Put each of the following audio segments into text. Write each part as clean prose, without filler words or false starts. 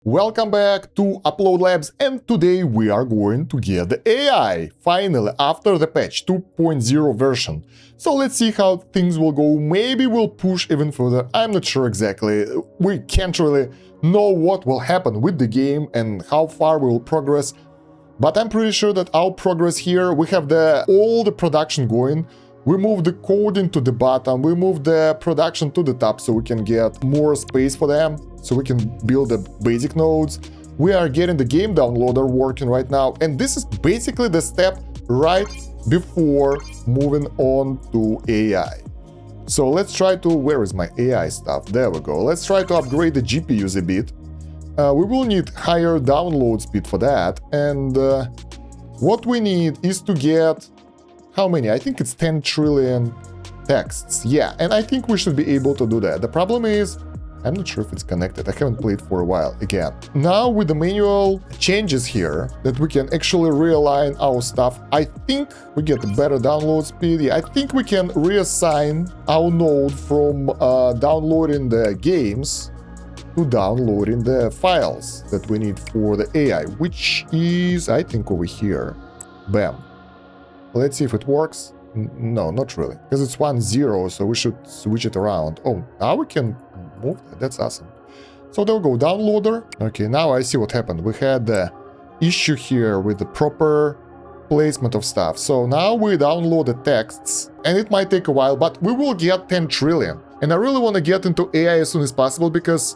Welcome back to Upload Labs, and today we are going to get the AI, finally, after the patch 2.0 version. So let's see how things will go. Maybe we'll push even further, I'm not sure exactly. We can't really know what will happen with the game and how far we will progress. But I'm pretty sure that our progress here, we have all the production going. We move the coding to the bottom, we move the production to the top so we can get more space for them, so we can build the basic nodes. We are getting the game downloader working right now, and this is basically the step right before moving on to AI. So let's try to, where is my AI stuff? There we go. Let's try to upgrade the GPUs a bit. We will need higher download speed for that, and what we need is to get, how many? I think it's 10 trillion texts. Yeah, and I think we should be able to do that. The problem is, I'm not sure if it's connected. I haven't played for a while again. Now with the manual changes here, that we can actually realign our stuff, I think we get better download speed. Yeah, I think we can reassign our node from downloading the games to downloading the files that we need for the AI, which is, I think, over here. Bam. Let's see if it works. No, not really, because it's 1-0, so we should switch it around. Oh, now we can move that. That's awesome. So there we go, downloader. Okay, now I see what happened. We had the issue here with the proper placement of stuff. So now we download the texts, and it might take a while, but we will get 10 trillion. And I really want to get into AI as soon as possible, because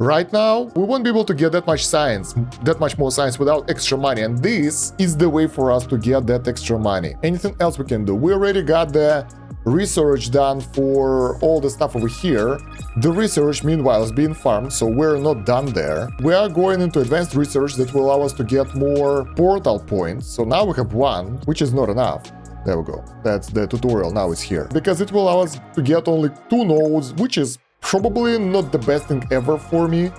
right now, we won't be able to get that much science, that much more science without extra money, and this is the way for us to get that extra money. Anything else we can do? We already got the research done for all the stuff over here. The research, meanwhile, is being farmed, so we're not done there. We are going into advanced research that will allow us to get more portal points, so now we have one, which is not enough. There we go. That's the tutorial, now it's here. Because it will allow us to get only 2 nodes, which is probably not the best thing ever for me,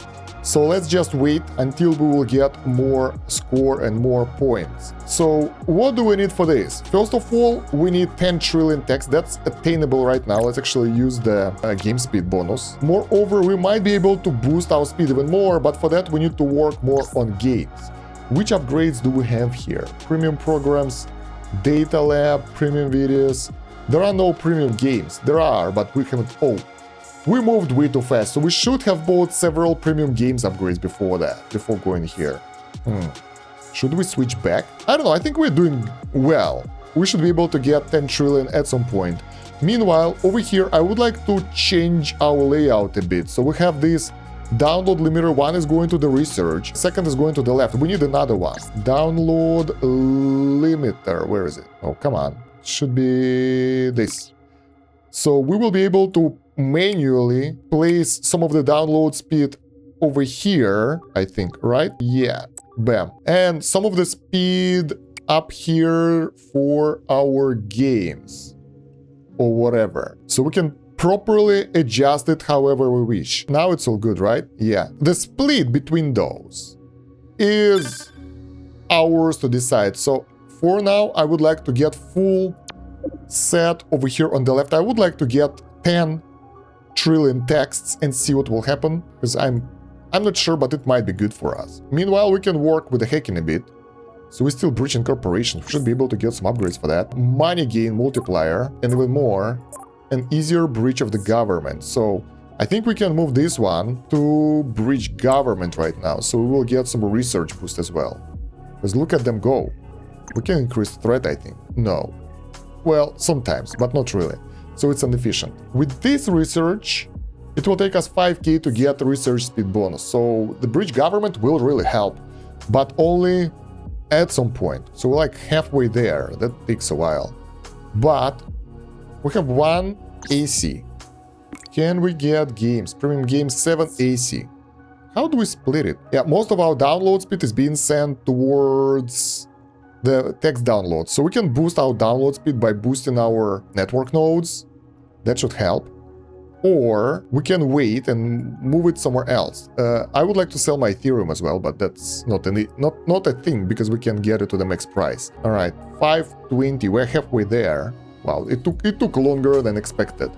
so let's just wait until we will get more score and more points. So what do we need for this? First of all, we need 10 trillion text. That's attainable right now. Let's actually use the game speed bonus. Moreover, we might be able to boost our speed even more, but for that we need to work more on games. Which upgrades do we have here? Premium programs, data lab, premium videos. There are no premium games. There are, but we haven't. Oh, we moved way too fast, so we should have bought several premium games upgrades before that, before going here. Should we switch back? I don't know, I think we're doing well. We should be able to get 10 trillion at some point. Meanwhile, over here, I would like to change our layout a bit. So we have this download limiter. One is going to the research, second is going to the left. We need another one. Download limiter, where is it? Oh, come on. Should be this. So we will be able to manually place some of the download speed over here, I think, right? Yeah, bam. And some of the speed up here for our games or whatever. So we can properly adjust it however we wish. Now it's all good, right? Yeah. The split between those is ours to decide. So for now, I would like to get full set over here on the left. I would like to get 10 trillion texts and see what will happen, because I'm not sure, but it might be good for us. Meanwhile, we can work with the hacking a bit. So we're still breaching corporations. We should be able to get some upgrades for that. Money gain multiplier, and even more, an easier breach of the government. So I think we can move this one to breach government right now. So we will get some research boost as well. Because look at them go. We can increase threat, I think. No. Well, sometimes, but not really. So it's inefficient. With this research, it will take us 5k to get the research speed bonus. So the bridge government will really help, but only at some point. So we're like halfway there. That takes a while. But we have 1 AC. Can we get games? Premium games 7 AC. How do we split it? Yeah, most of our download speed is being sent towards the text download. So we can boost our download speed by boosting our network nodes. That should help. Or we can wait and move it somewhere else. I would like to sell my Ethereum as well, but that's not a thing, because we can get it to the max price. All right, 520. We're halfway there. Wow, it took longer than expected.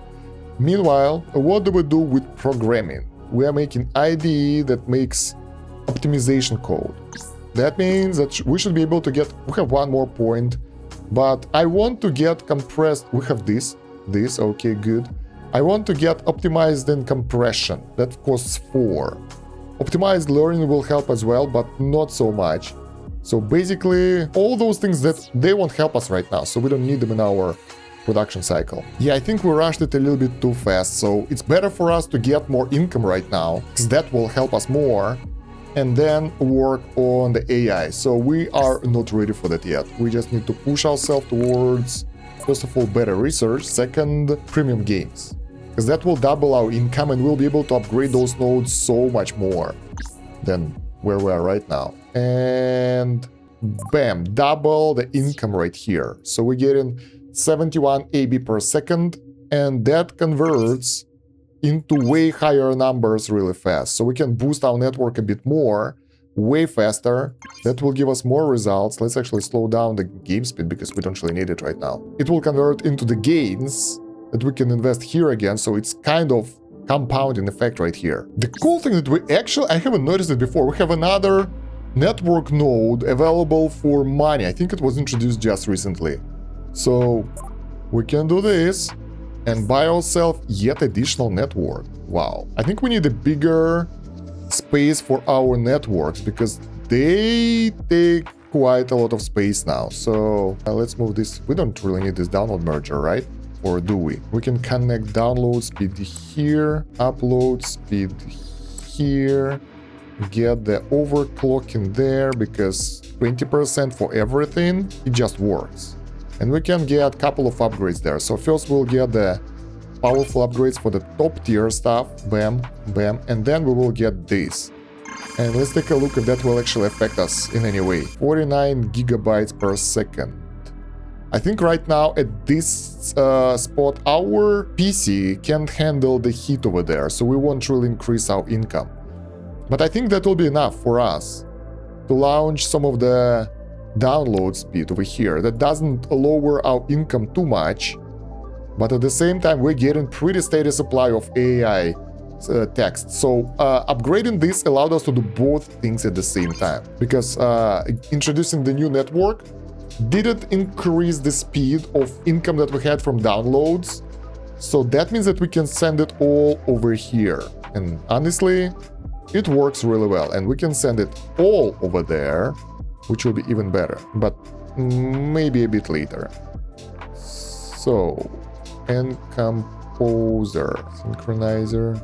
Meanwhile, what do we do with programming? We are making IDE that makes optimization code. That means that we should be able to get, we have one more point, but I want to get compressed, we have this, okay, good. I want to get optimized in compression, that costs 4. Optimized learning will help as well, but not so much. So basically, all those things that they won't help us right now, so we don't need them in our production cycle. Yeah, I think we rushed it a little bit too fast, so it's better for us to get more income right now, because that will help us more, and then work on the AI. So we are not ready for that yet. We just need to push ourselves towards, first of all, better research, second, premium games. Because that will double our income and we'll be able to upgrade those nodes so much more than where we are right now. And bam, double the income right here. So we're getting 71 AB per second, and that converts into way higher numbers really fast. So we can boost our network a bit more, way faster. That will give us more results. Let's actually slow down the game speed because we don't really need it right now. It will convert into the gains that we can invest here again, so it's kind of compounding effect right here. The cool thing that we actually, I haven't noticed it before, we have another network node available for money. I think it was introduced just recently. So we can do this and buy ourselves yet additional network. Wow. I think we need a bigger space for our networks because they take quite a lot of space now. So let's move this. We don't really need this download merger, right? Or do we? We can connect download speed here, upload speed here, get the overclocking there because 20% for everything, it just works. And we can get a couple of upgrades there. So first we'll get the powerful upgrades for the top tier stuff, bam, bam, and then we will get this. And let's take a look if that will actually affect us in any way. 49 gigabytes per second. I think right now at this spot, our PC can't handle the heat over there, so we won't really increase our income. But I think that will be enough for us to launch some of the download speed over here. That doesn't lower our income too much, but at the same time, we're getting pretty steady supply of AI text. So upgrading this allowed us to do both things at the same time, because introducing the new network didn't increase the speed of income that we had from downloads. So that means that we can send it all over here. And honestly, it works really well. And we can send it all over there, which will be even better, but maybe a bit later. So, and composer, synchronizer,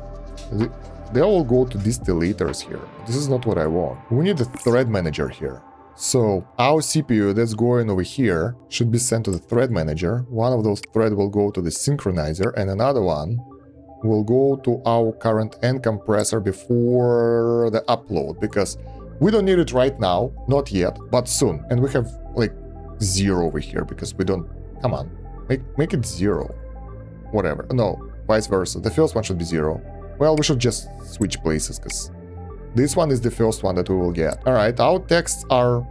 they all go to distillators here. This is not what I want. We need a thread manager here. So our CPU that's going over here should be sent to the thread manager. One of those threads will go to the synchronizer and another one will go to our current end compressor before the upload, because we don't need it right now, not yet, but soon. And we have like 0 over here because we don't, come on, make it 0. Whatever, no, vice versa. The first one should be 0. Well, we should just switch places because this one is the first one that we will get. All right, our texts are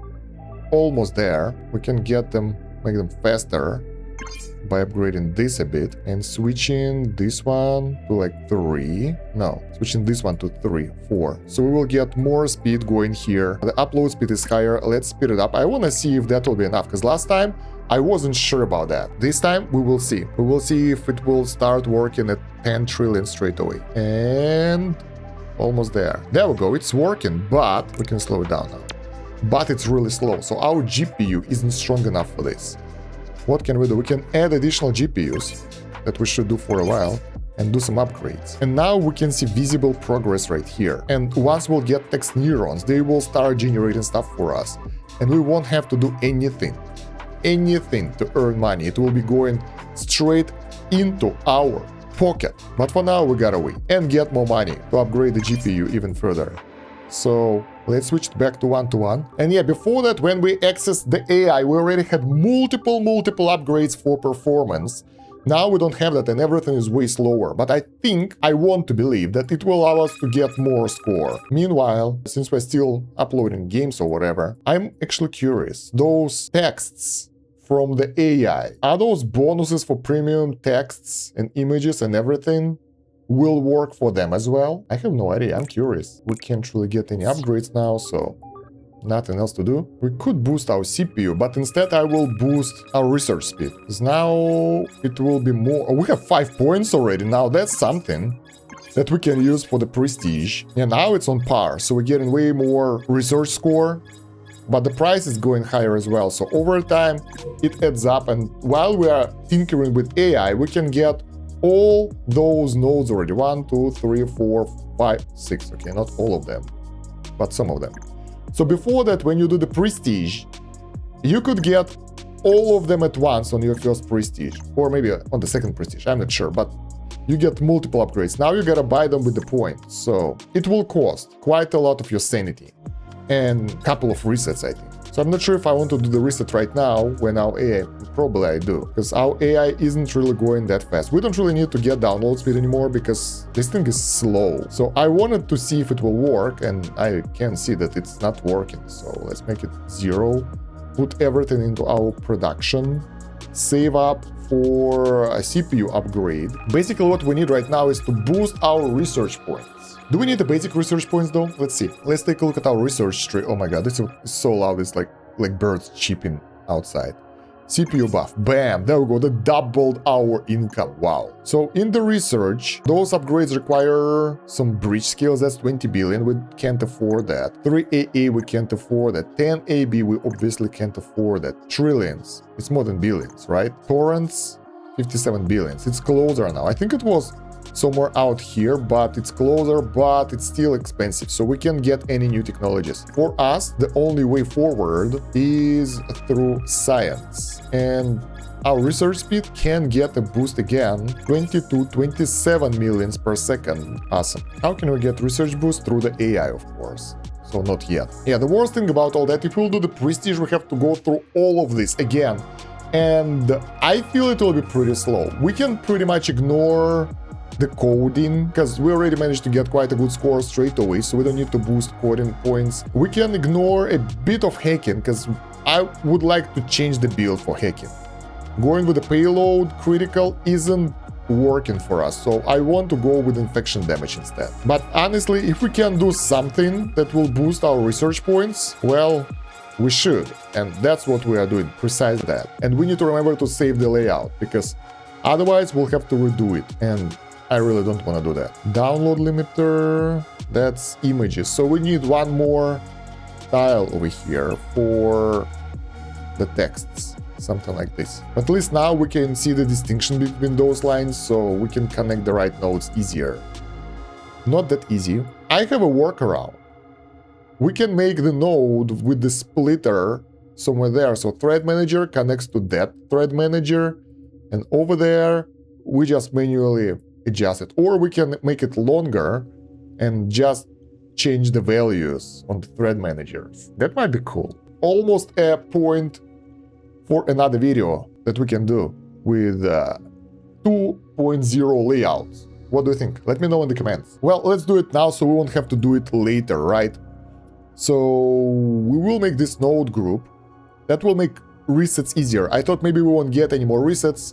almost there. We can get them, make them faster by upgrading this a bit and switching this one to like 3. No, switching this one to 3, 4. So we will get more speed going here. The upload speed is higher. Let's speed it up. I want to see if that will be enough, because last time I wasn't sure about that. This time we will see. We will see if it will start working at 10 trillion straight away. And almost there. There we go, it's working, but we can slow it down now. But it's really slow, so our GPU isn't strong enough for this. What can we do? We can add additional GPUs that we should do for a while and do some upgrades. And now we can see visible progress right here. And once we'll get text neurons, they will start generating stuff for us. And we won't have to do anything to earn money. It will be going straight into our pocket. But for now, we gotta wait and get more money to upgrade the GPU even further. So let's switch back to 1-to-1. And yeah, before that, when we accessed the AI, we already had multiple upgrades for performance. Now we don't have that and everything is way slower. But I want to believe that it will allow us to get more score. Meanwhile, since we're still uploading games or whatever, I'm actually curious. Those texts from the AI, are those bonuses for premium texts and images and everything? will work for them as well? I have no idea. I'm curious. We can't really get any upgrades now, so nothing else to do. We could boost our CPU, but instead I will boost our research speed. Because now it will be more... Oh, we have 5 points already. Now that's something that we can use for the prestige. And now it's on par, so we're getting way more research score. But the price is going higher as well. So over time, it adds up. And while we are tinkering with AI, we can get all those nodes already. 1, 2, 3, 4, 5, 6. Okay, not all of them, but some of them. So before that, when you do the prestige, you could get all of them at once on your first prestige, or maybe on the second prestige, I'm not sure, but you get multiple upgrades. Now you gotta buy them with the points, so it will cost quite a lot of your sanity and a couple of resets, I think. So I'm not sure if I want to do the reset right now when our AI, probably I do, because our AI isn't really going that fast. We don't really need to get download speed anymore because this thing is slow. So I wanted to see if it will work, and I can see that it's not working. So let's make it 0, put everything into our production, save up for a CPU upgrade. Basically what we need right now is to boost our research points. Do we need the basic research points though? Let's see. Let's take a look at our research tree. Oh my god, this is so loud. It's like birds cheeping outside. CPU buff. Bam! There we go. That doubled our income. Wow. So in the research, those upgrades require some bridge skills. That's 20 billion. We can't afford that. 3 AA, we can't afford that. 10 AB, we obviously can't afford that. Trillions. It's more than billions, right? Torrents, 57 billions. It's closer now. I think it was somewhere out here, but it's closer, but it's still expensive, so we can't get any new technologies. For us, the only way forward is through science, and our research speed can get a boost again, 27 millions per second. Awesome. How can we get research boost? Through the AI, of course. So not yet. Yeah, the worst thing about all that, if we'll do the prestige, we have to go through all of this again, and I feel it will be pretty slow. We can pretty much ignore the coding, because we already managed to get quite a good score straight away, so we don't need to boost coding points. We can ignore a bit of hacking, because I would like to change the build for hacking. Going with the payload critical isn't working for us, so I want to go with infection damage instead. But honestly, if we can do something that will boost our research points, well, we should, and that's what we are doing, precisely that. And we need to remember to save the layout, because otherwise we'll have to redo it, and I really don't want to do that. Download limiter, that's images. So we need one more tile over here for the texts, something like this. At least now we can see the distinction between those lines, so we can connect the right nodes easier. Not that easy. I have a workaround. We can make the node with the splitter somewhere there. So thread manager connects to that thread manager, and over there we just manually adjust it, or we can make it longer and just change the values on the thread managers. That might be cool. Almost a point for another video that we can do with 2.0 layouts. What do you think? Let me know in the comments. Well, let's do it now so we won't have to do it later, right? So we will make this node group. That will make resets easier. I thought maybe we won't get any more resets,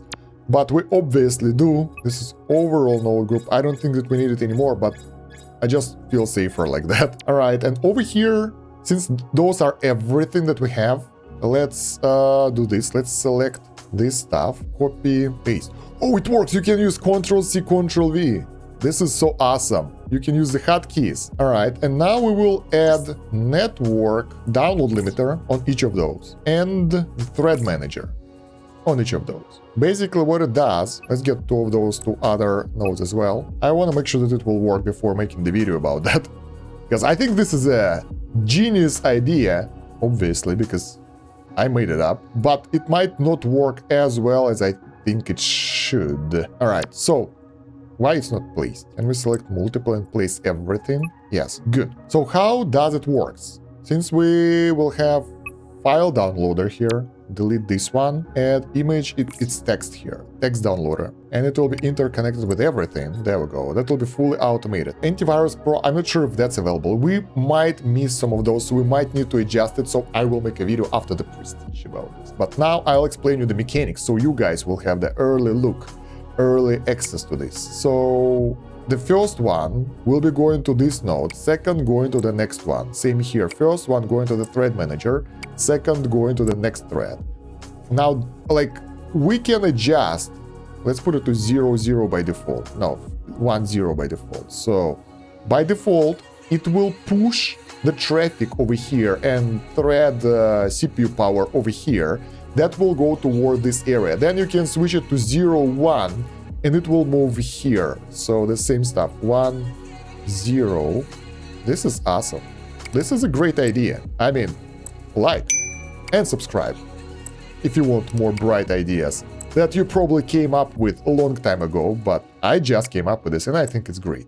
but we obviously do. This is overall node group. I don't think that we need it anymore, but I just feel safer like that. All right, and over here, since those are everything that we have, let's do this. Let's select this stuff, copy, paste. Oh, it works. You can use Ctrl-C, Ctrl-V. This is so awesome. You can use the hotkeys. All right, and now we will add network download limiter on each of those and the thread manager on each of those. Basically what it does, let's get 2 of those to other nodes as well. I want to make sure that it will work before making the video about that, because I think this is a genius idea, obviously, because I made it up, but it might not work as well as I think it should. All right, so why it's not placed? Can we select multiple and place everything? Yes, good. So how does it work? Since we will have file downloader here, delete this one, add image, it's text here, text downloader, and it will be interconnected with everything. There we go. That will be fully automated. Antivirus Pro, I'm not sure if that's available. We might miss some of those, so we might need to adjust it, so I will make a video after the prestige about this. But now I'll explain you the mechanics, so you guys will have the early look, early access to this. So the first one will be going to this node, second going to the next one. Same here. First one going to the thread manager, second going to the next thread. Now, like, we can adjust. Let's put it to 0, 0 by default. No, 1, 0 by default. So, by default, it will push the traffic over here and thread CPU power over here. That will go toward this area. Then you can switch it to 0, 1, and it will move here. So the same stuff. 1, 0. This is awesome. This is a great idea. I mean, like and subscribe if you want more bright ideas that you probably came up with a long time ago, but I just came up with this and I think it's great.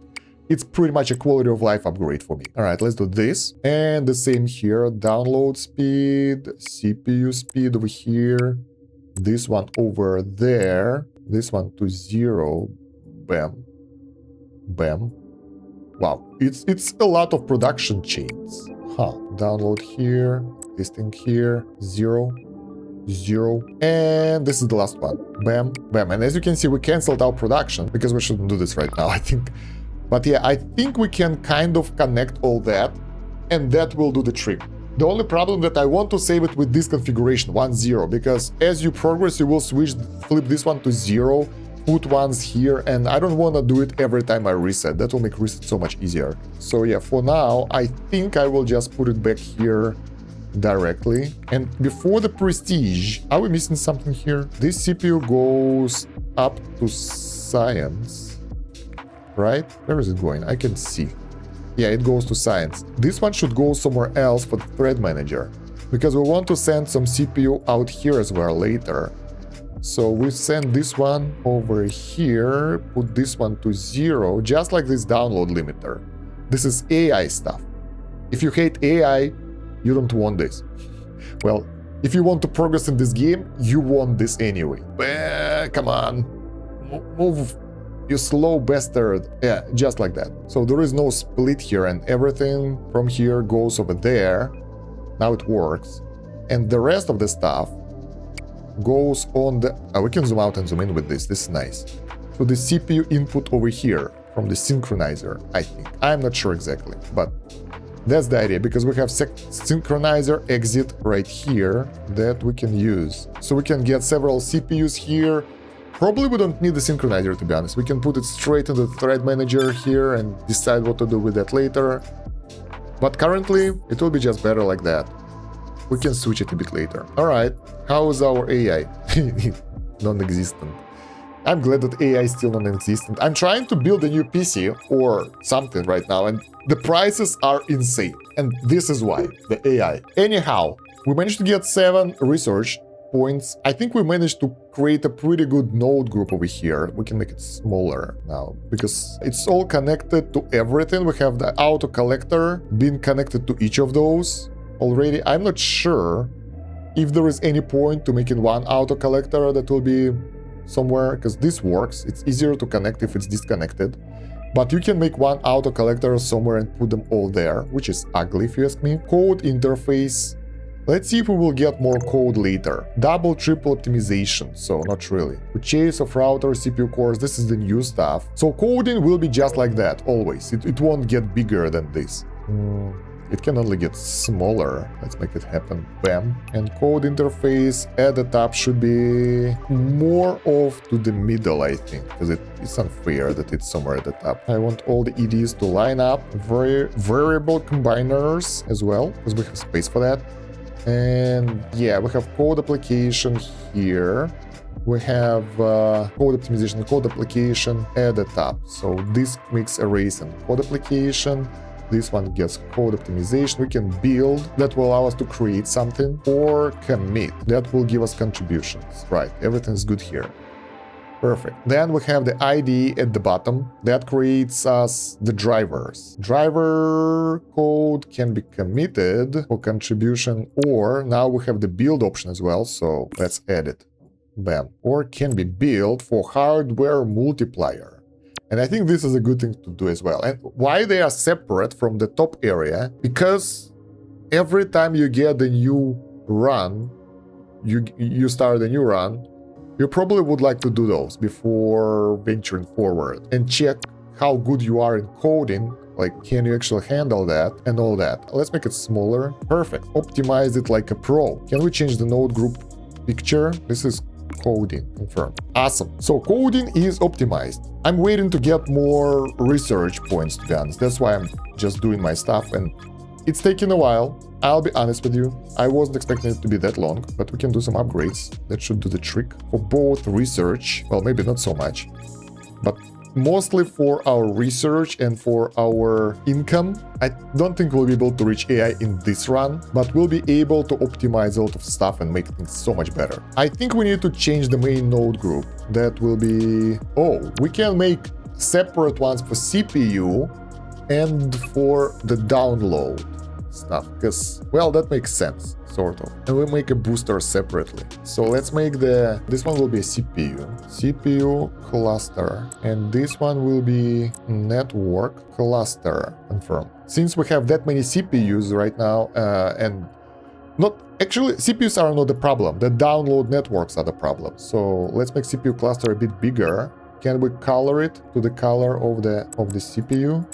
It's pretty much a quality of life upgrade for me. All right, let's do this. And the same here, download speed, CPU speed over here, this one over there, this one to 0, bam, bam. Wow, it's a lot of production chains. Huh, download here, this thing here, 0, 0, and this is the last one, bam, bam. And as you can see, we canceled our production because we shouldn't do this right now, I think. But yeah, I think we can kind of connect all that, and that will do the trick. The only problem that I want to save it with this configuration, 1, 0, because as you progress, you will flip this one to 0, put ones here, and I don't want to do it every time I reset. That will make reset so much easier. So yeah, for now, I think I will just put it back here directly. And before the prestige, are we missing something here? This CPU goes up to science. Right? Where is it going? I can see. Yeah, it goes to science. This one should go somewhere else for the thread manager, because we want to send some CPU out here as well later. So we send this one over here, put this one to 0, just like this download limiter. This is AI stuff. If you hate AI, you don't want this. Well, if you want to progress in this game, you want this anyway. Come on. Move. You slow bastard. Yeah, just like that. So there is no split here, and everything from here goes over there. Now it works. And the rest of the stuff goes on the... we can zoom out and zoom in with this. This is nice. So the CPU input over here from the synchronizer, I think. I'm not sure exactly, but that's the idea, because we have synchronizer exit right here that we can use. So we can get several CPUs here. Probably we don't need the synchronizer, to be honest. We can put it straight into the thread manager here and decide what to do with that later. But currently, it will be just better like that. We can switch it a bit later. Alright, how is our AI? Non-existent. I'm glad that AI is still non-existent. I'm trying to build a new PC or something right now, and the prices are insane. And this is why, the AI. Anyhow, we managed to get 7 research points. I think we managed to create a pretty good node group over here. We can make it smaller now because it's all connected to everything. We have the auto collector being connected to each of those already. I'm not sure if there is any point to making one auto collector that will be somewhere, because this works. It's easier to connect if it's disconnected. But you can make one auto collector somewhere and put them all there, which is ugly if you ask me. Code interface. Let's see if we will get more code later. Double, triple optimization, so not really. Purchase of router, CPU cores, this is the new stuff. So coding will be just like that, always. It won't get bigger than this. It can only get smaller. Let's make it happen. Bam. And code interface at the top should be more off to the middle, I think, because it's unfair that it's somewhere at the top. I want all the EDs to line up. Variable combiners as well, because we have space for that. And yeah, we have code application here. We have code optimization, code application at the top. So this makes arrays and code application. This one gets code optimization. We can build, that will allow us to create something, or commit, that will give us contributions. Right, everything's good here. Perfect. Then we have the IDE at the bottom. That creates us the drivers. Driver code can be committed for contribution, or now we have the build option as well. So let's add it. Bam. Or can be built for hardware multiplier. And I think this is a good thing to do as well. And why they are separate from the top area? Because every time you get a new run, you start a new run, you probably would like to do those before venturing forward and check how good you are in coding. Like, can you actually handle that and all that? Let's make it smaller. Perfect. Optimize it like a pro. Can we change the node group picture? This is coding. Confirm. Awesome. So coding is optimized. I'm waiting to get more research points, to be honest. That's why I'm just doing my stuff, and it's taking a while. I'll be honest with you. I wasn't expecting it to be that long, but we can do some upgrades. That should do the trick for both research. Well, maybe not so much, but mostly for our research and for our income. I don't think we'll be able to reach AI in this run, but we'll be able to optimize a lot of stuff and make things so much better. I think we need to change the main node group. That will be... Oh, we can make separate ones for CPU and for the download stuff, because, well, that makes sense, sort of. And we'll make a booster separately. So let's make this one will be a CPU cluster, and this one will be network cluster. Confirm. Since we have that many CPUs right now, and not actually CPUs are not the problem, the download networks are the problem. So let's make CPU cluster a bit bigger. Can we color it to the color of the CPU?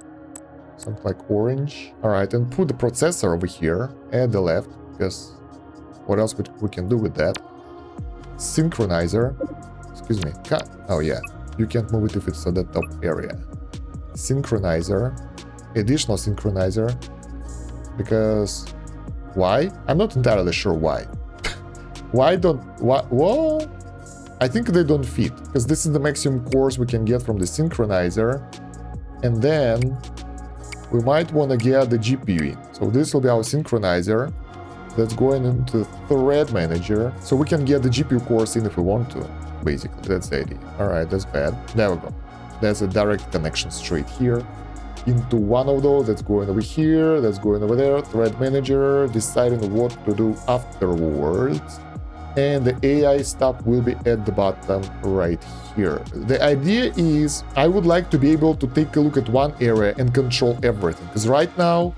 Something like orange. All right, and put the processor over here at the left, because what else we can do with that? Synchronizer. Excuse me. Oh yeah, you can't move it if it's at the top area. Synchronizer. Additional synchronizer. Because why? I'm not entirely sure why. Well, I think they don't fit, because this is the maximum cores we can get from the synchronizer, and then we might want to get the GPU in. So this will be our synchronizer. That's going into thread manager. So we can get the GPU cores in if we want to. Basically, that's the idea. All right, that's bad. There we go. There's a direct connection straight here into one of those. That's going over here. That's going over there. Thread manager, deciding what to do afterwards. And the AI stuff will be at the bottom right here. The idea is I would like to be able to take a look at one area and control everything, because right now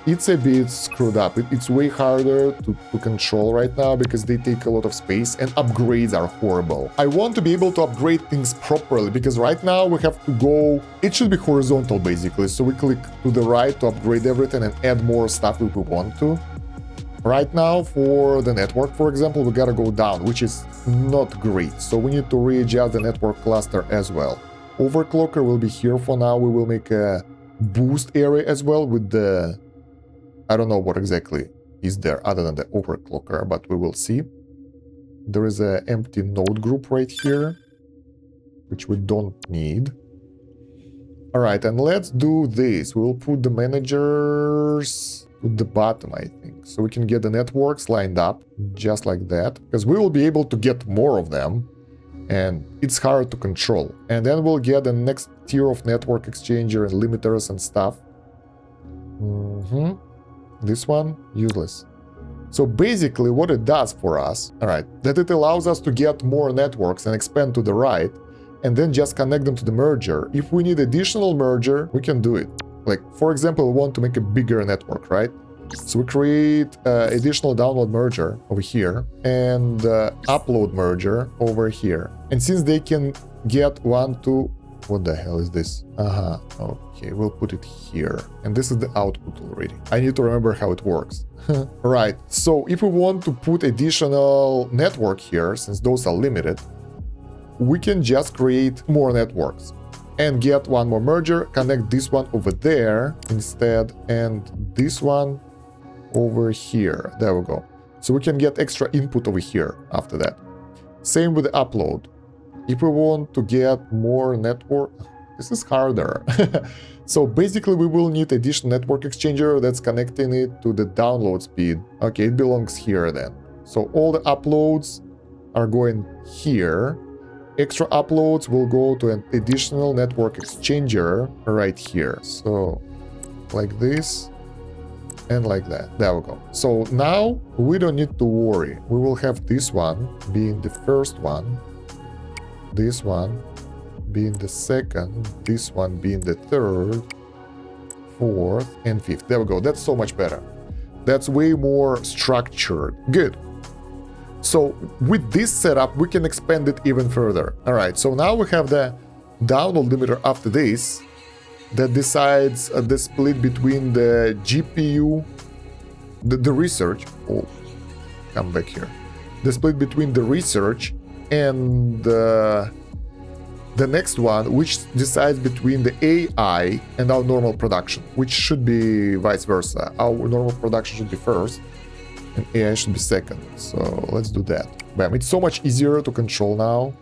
it's a bit screwed up. It's way harder to control right now because they take a lot of space and upgrades are horrible. I want to be able to upgrade things properly, because right now we have to go... It should be horizontal basically, so we click to the right to upgrade everything and add more stuff if we want to. Right now, for the network, for example, we gotta go down, which is not great. So we need to readjust the network cluster as well. Overclocker will be here for now. We will make a boost area as well with the... I don't know what exactly is there other than the overclocker, but we will see. There is an empty node group right here, which we don't need. All right, and let's do this. We'll put the managers... to the bottom, I think, so we can get the networks lined up just like that, because we will be able to get more of them and it's hard to control. And then we'll get the next tier of network exchanger and limiters and stuff. This one, useless. So basically what it does for us, all right, that it allows us to get more networks and expand to the right and then just connect them to the merger. If we need additional merger, we can do it. Like, for example, we want to make a bigger network, right? So we create additional download merger over here and upload merger over here. And since they can get 1, 2... What the hell is this? Okay, we'll put it here. And this is the output already. I need to remember how it works. Right, so if we want to put additional network here, since those are limited, we can just create more networks. And get one more merger, connect this one over there instead, and this one over here. There we go. So we can get extra input over here after that. Same with the upload. If we want to get more network, this is harder. So basically we will need additional network exchanger that's connecting it to the download speed. Okay, it belongs here then. So all the uploads are going here. Extra uploads will go to an additional network exchanger right here. So like this and like that. There we go. So now we don't need to worry. We will have this one being the first one, this one being the second, this one being the third, fourth, and fifth. There we go. That's so much better. That's way more structured. Good. So with this setup, we can expand it even further. All right, so now we have the download limiter after this. that decides the split between the GPU, the research. Oh, come back here. The split between the research and the next one, which decides between the AI and our normal production, which should be vice versa. Our normal production should be first, and AI should be second. So let's do that. Bam, it's so much easier to control now.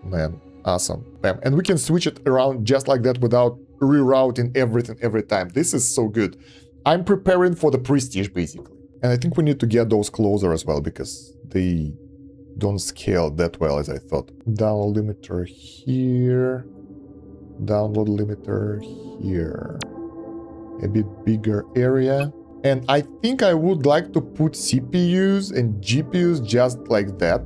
Man, awesome. Bam, and we can switch it around just like that without rerouting everything every time. This is so good. I'm preparing for the prestige, basically. And I think we need to get those closer as well, because they don't scale that well as I thought. Download limiter here. Download limiter here. A bit bigger area. And I think I would like to put CPUs and GPUs just like that,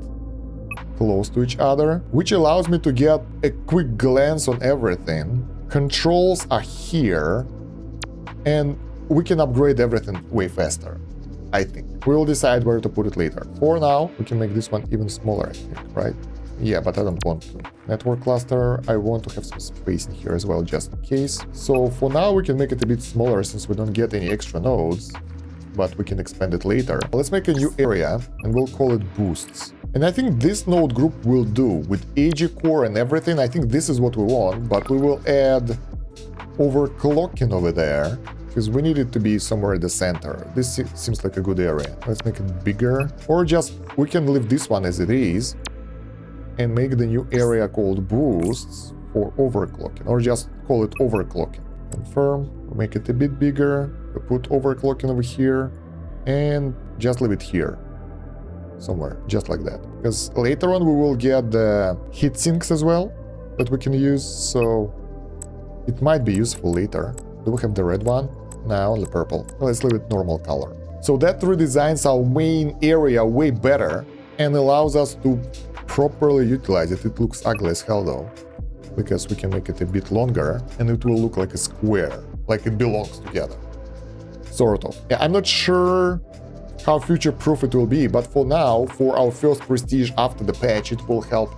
close to each other, which allows me to get a quick glance on everything. Controls are here, and we can upgrade everything way faster, I think. We'll decide where to put it later. For now, we can make this one even smaller, I think, right? Yeah, but I don't want to. Network cluster, I want to have some space in here as well, just in case. So for now, we can make it a bit smaller since we don't get any extra nodes, but we can expand it later. Let's make a new area, and we'll call it boosts. And I think this node group will do with AG core and everything. I think this is what we want, but we will add overclocking over there, because we need it to be somewhere in the center. This seems like a good area. Let's make it bigger, or just we can leave this one as it is and make the new area called boosts for overclocking, or just call it overclocking. Confirm, we make it a bit bigger, we put overclocking over here, and just leave it here somewhere, just like that. Because later on we will get the heat sinks as well that we can use, so it might be useful later. Do we have the red one? No, only purple. Let's leave it normal color. So that redesigns our main area way better and allows us to properly utilize it. It looks ugly as hell though, because we can make it a bit longer and it will look like a square, like it belongs together. Sort of. Yeah, I'm not sure how future-proof it will be, but for now, for our first prestige after the patch, it will help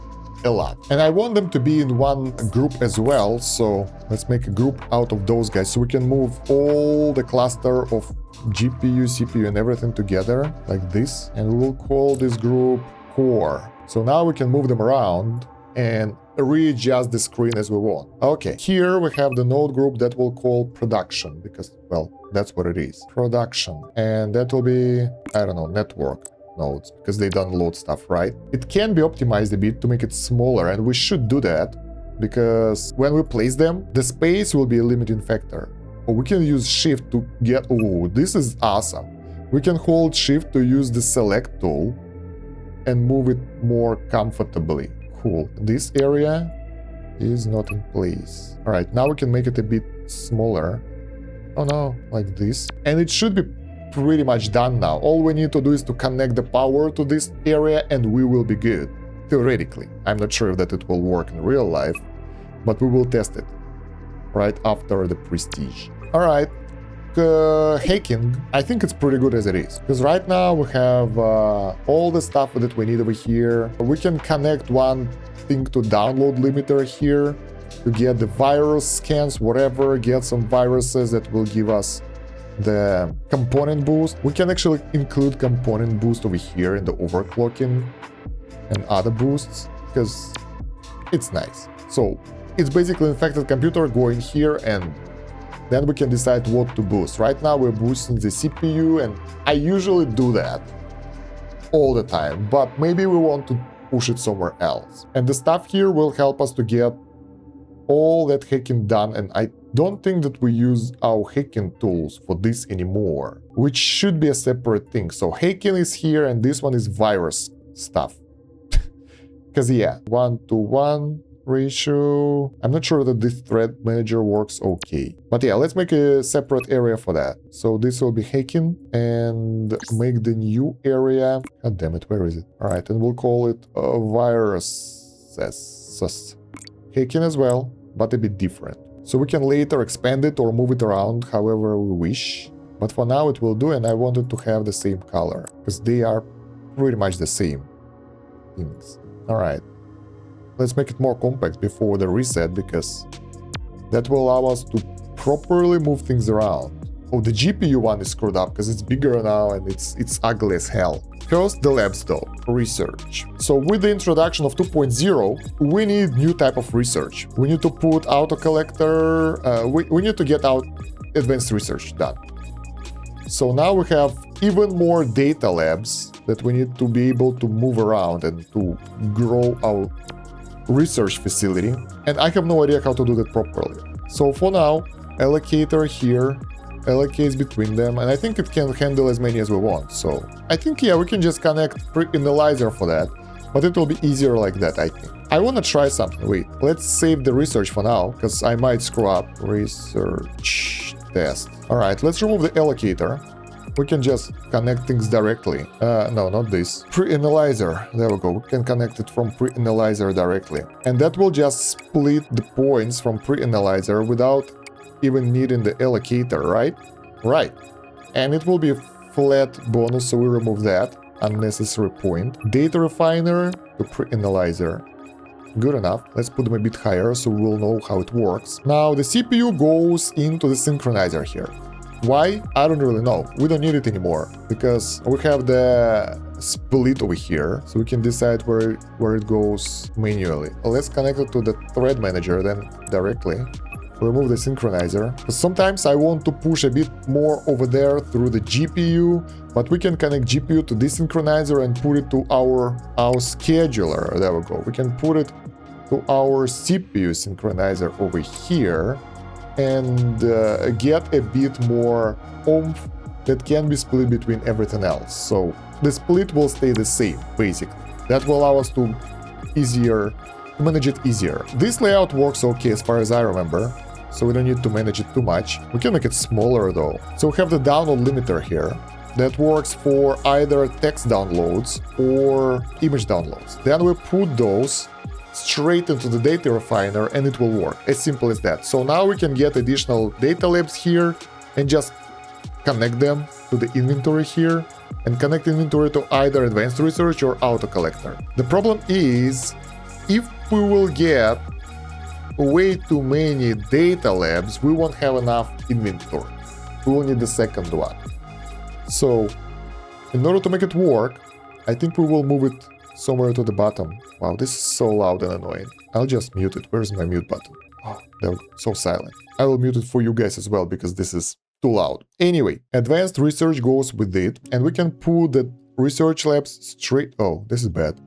a lot. And I want them to be in one group as well, so let's make a group out of those guys so we can move all the cluster of GPU, CPU and everything together like this, and we will call this group core. So now we can move them around and readjust the screen as we want. Okay, here we have the node group that we'll call production, because, well, that's what it is. Production. And that will be, I don't know, network nodes, because they don't load stuff, right? It can be optimized a bit to make it smaller, and we should do that, because when we place them, the space will be a limiting factor. Or we can use shift to get... Oh, this is awesome. We can hold shift to use the select tool and move it more comfortably. Cool. This area is not in place. All right, now we can make it a bit smaller. Oh no, like this. And it should be pretty much done now. All we need to do is to connect the power to this area and we will be good. Theoretically. I'm not sure that it will work in real life, but we will test it right after the prestige. All right. Hacking, I think it's pretty good as it is, because right now we have all the stuff that we need over here. We can connect one thing to download limiter here to get the virus scans, whatever, get some viruses that will give us the component boost. We can actually include component boost over here in the overclocking and other boosts, because it's nice. So it's basically infected computer going here, and then we can decide what to boost. Right now we're boosting the CPU, and I usually do that all the time, but maybe we want to push it somewhere else. And the stuff here will help us to get all that hacking done, and I don't think that we use our hacking tools for this anymore, which should be a separate thing. So hacking is here, and this one is virus stuff. Because yeah, 1-to-1 ratio. I'm not sure that this thread manager works okay. But yeah, let's make a separate area for that. So this will be hacking, and make the new area. God damn it, where is it? All right, and we'll call it viruses. Hacking as well, but a bit different. So we can later expand it or move it around however we wish. But for now it will do, and I wanted to have the same color, because they are pretty much the same things. All right. Let's make it more compact before the reset, because that will allow us to properly move things around. Oh, the GPU one is screwed up because it's bigger now and it's ugly as hell. First, the labs though, research. So with the introduction of 2.0, we need new type of research. We need to put auto collector, we need to get out advanced research done. So now we have even more data labs that we need to be able to move around and to grow our research facility. And I have no idea how to do that properly. So for now, allocator here, allocates between them, and I think it can handle as many as we want. So I think, yeah, we can just connect pre-analyzer for that, but it will be easier like that, I think. I want to try something. Wait, let's save the research for now, because I might screw up. Research test. All right, let's remove the allocator. We can just connect things directly. No, not this. Pre-analyzer. There we go. We can connect it from pre-analyzer directly. And that will just split the points from pre-analyzer without even needing the allocator, right? Right. And it will be a flat bonus, so we remove that unnecessary point. Data refiner to pre-analyzer. Good enough. Let's put them a bit higher so we'll know how it works. Now the CPU goes into the synchronizer here. Why? I don't really know. We don't need it anymore because we have the split over here, so we can decide where it goes manually. Let's connect it to the thread manager then directly. Remove the synchronizer. Sometimes I want to push a bit more over there through the GPU, but we can connect GPU to this synchronizer and put it to our scheduler. There we go. We can put it to our CPU synchronizer over here and get a bit more oomph that can be split between everything else. So the split will stay the same, basically. That will allow us to manage it easier. This layout works okay as far as I remember, so we don't need to manage it too much. We can make it smaller though. So we have the download limiter here that works for either text downloads or image downloads. Then we put those straight into the data refiner and it will work. As simple as that. So now we can get additional data labs here and just connect them to the inventory here and connect inventory to either advanced research or auto collector. The problem is, if we will get way too many data labs, we won't have enough inventory. We will need the second one. So, in order to make it work, I think we will move it somewhere to the bottom. Wow, this is so loud and annoying. I'll just mute it. Where's my mute button? Oh, they're so silent. I will mute it for you guys as well because this is too loud. Anyway, advanced research goes with it, and we can put the research labs straight... Oh, this is bad.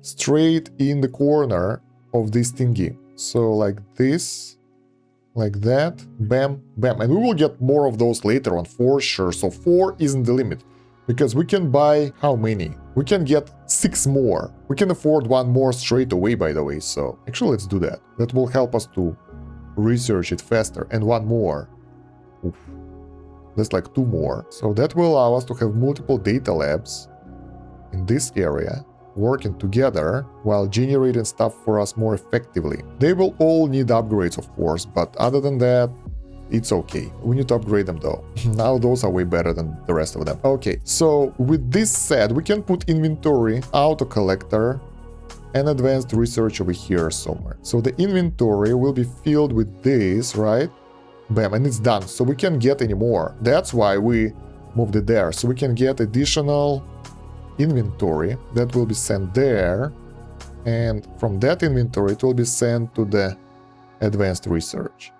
Straight in the corner of this thingy. So like this, like that, bam, bam. And we will get more of those later on for sure. So 4 isn't the limit because we can buy how many? We can get 6 more. We can afford 1 more straight away, by the way. So actually, let's do that. That will help us to research it faster. And 1 more. Oof. That's like 2 more. So that will allow us to have multiple data labs in this area, working together while generating stuff for us more effectively. They will all need upgrades, of course, but other than that, it's okay. We need to upgrade them though. Now those are way better than the rest of them. Okay, so with this said, we can put inventory, auto collector, and advanced research over here somewhere. So the inventory will be filled with this, right? Bam, and it's done. So we can't get any more. That's why we moved it there. So we can get additional inventory that will be sent there, and from that inventory it will be sent to the advanced research,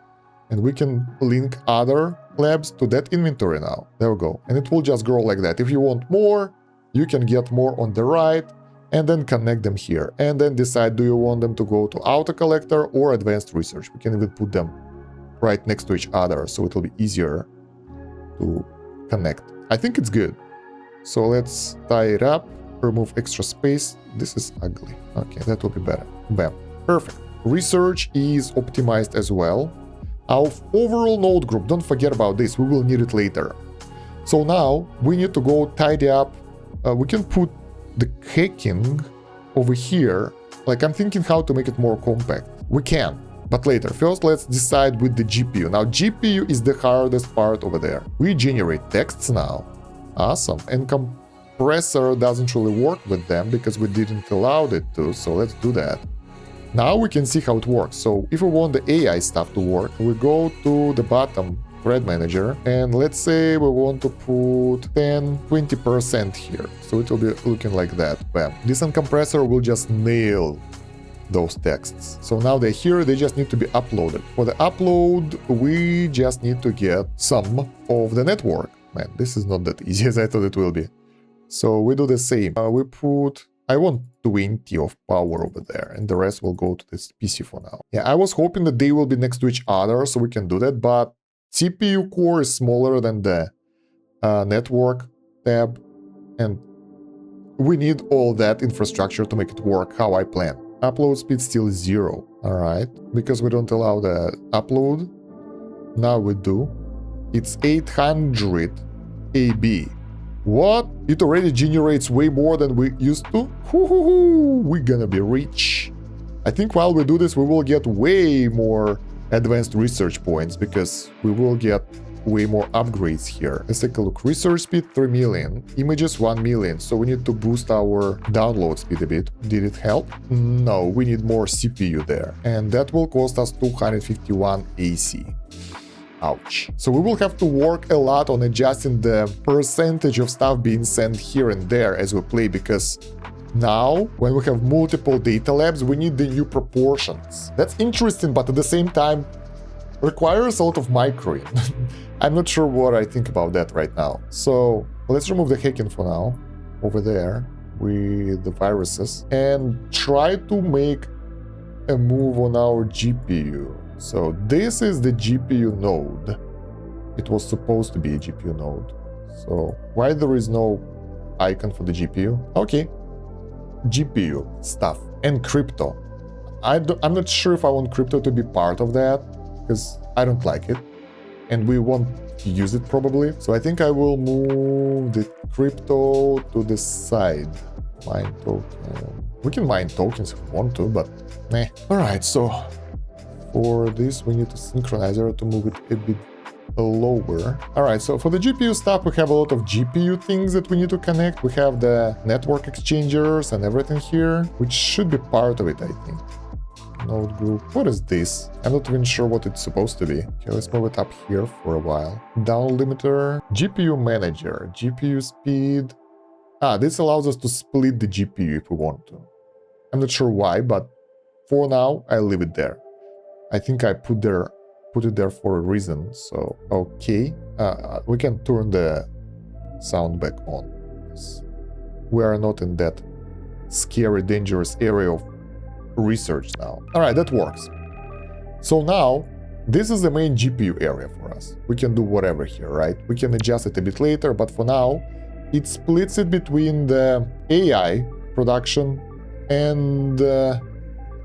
and we can link other labs to that inventory now. There we go, and it will just grow like that. If you want more, you can get more on the right and then connect them here and then decide, do you want them to go to auto collector or advanced research? We can even put them right next to each other so it will be easier to connect. I think it's good. So let's tie it up, remove extra space. This is ugly. Okay, that will be better. Bam. Perfect. Research is optimized as well. Our overall node group, don't forget about this. We will need it later. So now we need to go tidy up. We can put the hacking over here. Like, I'm thinking how to make it more compact. We can, but later. First, let's decide with the GPU. Now, GPU is the hardest part over there. We generate texts now. Awesome. And compressor doesn't really work with them because we didn't allow it to, so let's do that. Now we can see how it works. So if we want the AI stuff to work, we go to the bottom thread manager, and let's say we want to put 20% here. So it will be looking like that. Bam. This uncompressor will just nail those texts. So now they're here, they just need to be uploaded. For the upload, we just need to get some of the network. Man, this is not that easy as I thought it will be. So we do the same. We put, I want 20 of power over there, and the rest will go to this PC for now. Yeah, I was hoping that they will be next to each other so we can do that, but CPU core is smaller than the network tab, and we need all that infrastructure to make it work how I plan. Upload speed still is 0. Alright, because we don't allow the upload. Now we do. It's 800 AB. What? It already generates way more than we used to? We're gonna be rich. I think while we do this, we will get way more advanced research points because we will get way more upgrades here. Let's take a look. Research speed 3 million, images 1 million, so we need to boost our download speed a bit. Did it help? No, we need more CPU there, and that will cost us 251 AC. Ouch. So we will have to work a lot on adjusting the percentage of stuff being sent here and there as we play, because now, when we have multiple data labs, we need the new proportions. That's interesting, but at the same time, requires a lot of microing. I'm not sure what I think about that right now. So let's remove the hacking for now, over there, with the viruses, and try to make a move on our GPU. So this is the GPU node. It was supposed to be a GPU node. So why there is no icon for the GPU? Okay. GPU stuff and crypto. I'm not sure if I want crypto to be part of that, because I don't like it and we won't use it probably. So I think I will move the crypto to the side. Mine token. We can mine tokens if we want to, but meh. Alright, so for this we need to synchronize it to move it a bit lower. Alright, so for the GPU stuff, we have a lot of GPU things that we need to connect. We have the network exchangers and everything here, which should be part of it, I think. Node group. What is this? I'm not even sure what it's supposed to be. Okay, let's move it up here for a while. Down limiter. GPU manager. GPU speed. This allows us to split the GPU if we want to. I'm not sure why, but for now, I'll leave it there. I think I put it there for a reason, so okay. We can turn the sound back on. We are not in that scary, dangerous area of research now. Alright, that works. So now, this is the main GPU area for us. We can do whatever here, right? We can adjust it a bit later, but for now, it splits it between the AI production and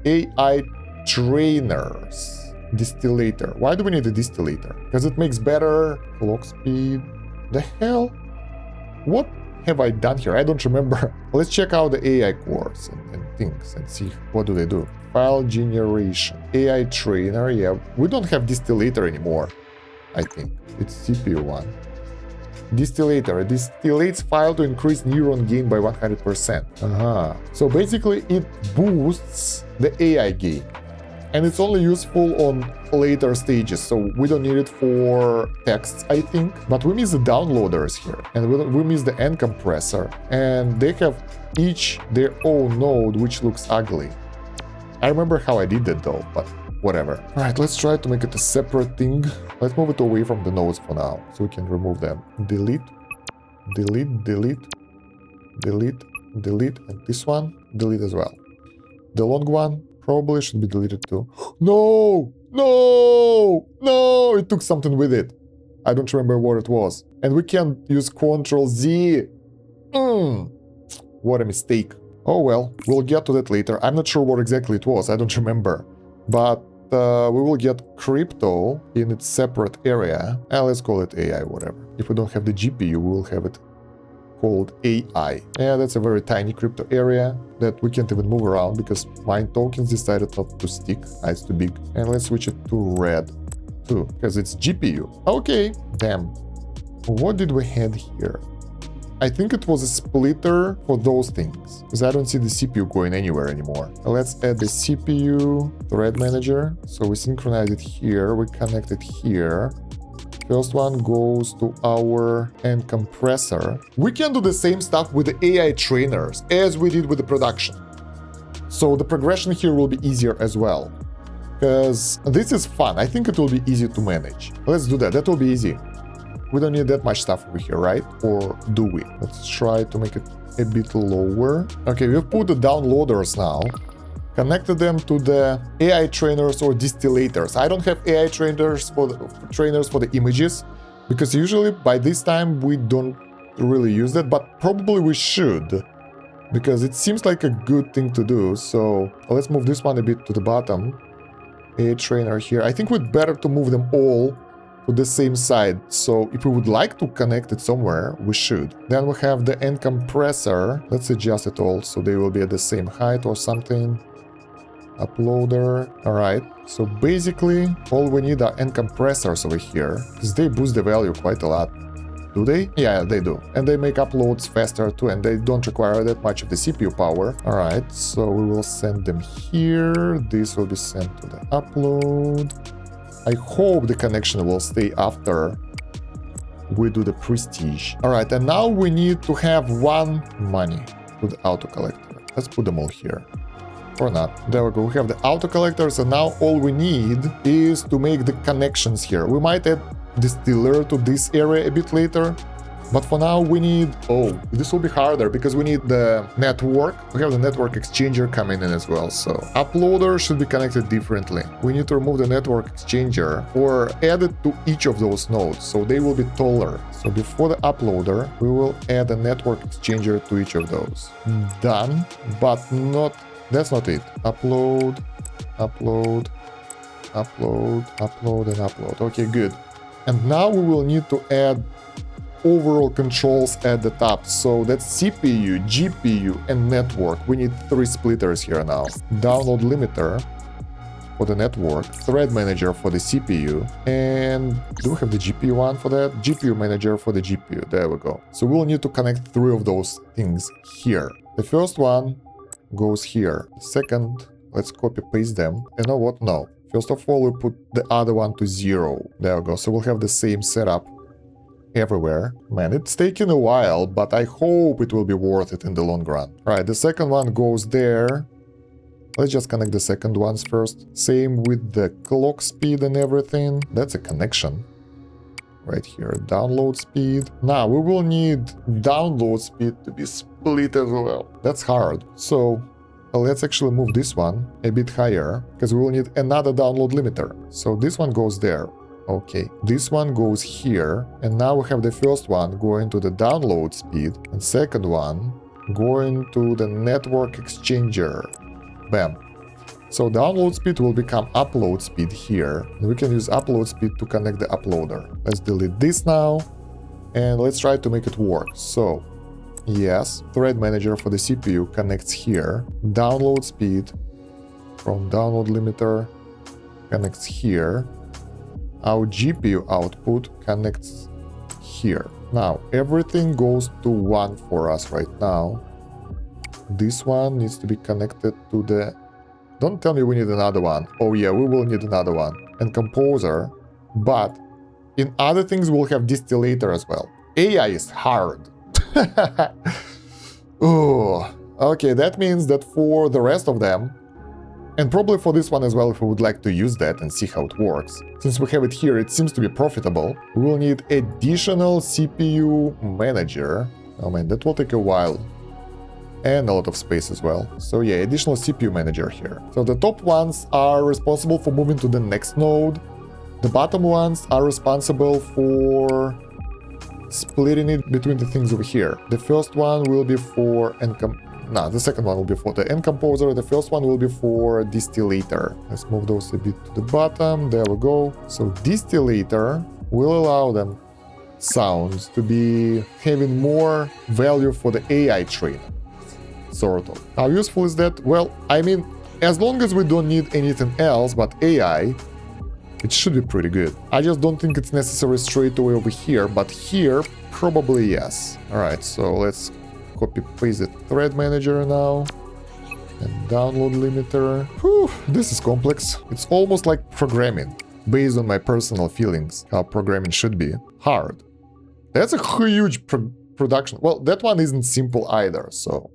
AI trainers. Distillator. Why do we need a distillator? Because it makes better clock speed. The hell? What have I done here? I don't remember. Let's check out the AI cores and things and see what do they do. File generation. AI trainer. Yeah, we don't have distillator anymore, I think. It's CPU one. Distillator. It distillates file to increase neuron gain by 100%. So basically it boosts the AI gain. And it's only useful on later stages, so we don't need it for texts, I think. But we miss the downloaders here, and we miss the end compressor. And they have each their own node, which looks ugly. I remember how I did that though, but whatever. Alright, let's try to make it a separate thing. Let's move it away from the nodes for now, so we can remove them. Delete, delete, delete, delete, delete, and this one, delete as well. The long one probably should be deleted too. No! No! No! It took something with it. I don't remember what it was. And we can't use Ctrl-Z. What a mistake. Oh well, we'll get to that later. I'm not sure what exactly it was, I don't remember. But we will get crypto in its separate area. Let's call it AI, whatever. If we don't have the GPU, we will have it called AI. Yeah, that's a very tiny crypto area that we can't even move around because mine tokens decided not to stick. It's too big. And let's switch it to red too, because it's GPU. Okay, damn. What did we have here? I think it was a splitter for those things, because I don't see the CPU going anywhere anymore. Let's add the CPU thread manager. So we synchronize it here, we connect it here. First one goes to our end compressor. We can do the same stuff with the AI trainers as we did with the production. So the progression here will be easier as well, because this is fun. I think it will be easy to manage. Let's do that. That will be easy. We don't need that much stuff over here, right? Or do we? Let's try to make it a bit lower. Okay, we've put the downloaders now. Connected them to the AI trainers or distillators. I don't have AI trainers for the images, because usually by this time we don't really use that, but probably we should, because it seems like a good thing to do. So let's move this one a bit to the bottom. AI trainer here. I think we'd better to move them all to the same side. So if we would like to connect it somewhere, we should. Then we have the end compressor. Let's adjust it all so they will be at the same height or something. Uploader. All right. So basically all we need are end compressors over here, because they boost the value quite a lot. Do they? Yeah, they do. And they make uploads faster too, and they don't require that much of the CPU power. All right. So we will send them here. This will be sent to the upload. I hope the connection will stay after we do the prestige. All right, and now we need to have one money to the auto collector. Let's put them all here. Or not. There we go. We have the auto collectors, and now all we need is to make the connections here. We might add distiller to this area a bit later, but for now we need... Oh, this will be harder because we need the network. We have the network exchanger coming in as well, so uploader should be connected differently. We need to remove the network exchanger or add it to each of those nodes, so they will be taller. So before the uploader, we will add a network exchanger to each of those. Done, but not... That's not it. Upload, upload, upload, upload, and upload. Okay, good. And now we will need to add overall controls at the top. So that's CPU, GPU, and network. We need 3 splitters here now. Download limiter for the network, thread manager for the CPU, and do we have the GPU one for that? GPU manager for the GPU. There we go. So we'll need to connect 3 of those things here. The first one goes here. Second, let's copy paste them. You know what? No. First of all, we put the other one to 0. There we go. So we'll have the same setup everywhere. Man, it's taking a while, but I hope it will be worth it in the long run. Right, the second one goes there. Let's just connect the second ones first. Same with the clock speed and everything. That's a connection. Right here, download speed. Now we will need download speed to be split as well. That's hard. So let's actually move this one a bit higher, because we will need another download limiter. So this one goes there. Okay, this one goes here. And now we have the first one going to the download speed, and second one going to the network exchanger. Bam. So download speed will become upload speed here. And we can use upload speed to connect the uploader. Let's delete this now, and let's try to make it work. So, yes, thread manager for the CPU connects here. Download speed from download limiter connects here. Our GPU output connects here. Now, everything goes to 1 for us right now. This one needs to be connected to the... Don't tell me we need another one. Oh yeah, we will need another one. And composer. But in other things, we'll have distillator as well. AI is hard. Oh, okay, that means that for the rest of them, and probably for this one as well, if we would like to use that and see how it works. Since we have it here, it seems to be profitable. We will need additional CPU manager. Oh man, that will take a while. And a lot of space as well. So yeah, additional CPU manager here. So the top ones are responsible for moving to the next node. The bottom ones are responsible for splitting it between the things over here. The first one will be for the second one will be for the end composer. The first one will be for distillator. Let's move those a bit to the bottom. There we go. So distillator will allow them sounds to be having more value for the AI training. Sort of. How useful is that? Well, I mean, as long as we don't need anything else but AI, it should be pretty good. I just don't think it's necessary straight away over here, but here, Probably yes. Alright, so let's copy paste the thread manager now. And download limiter. Whew, this is complex. It's almost like programming, based on my personal feelings, how programming should be. Hard. That's a huge production. Well, that one isn't simple either, so...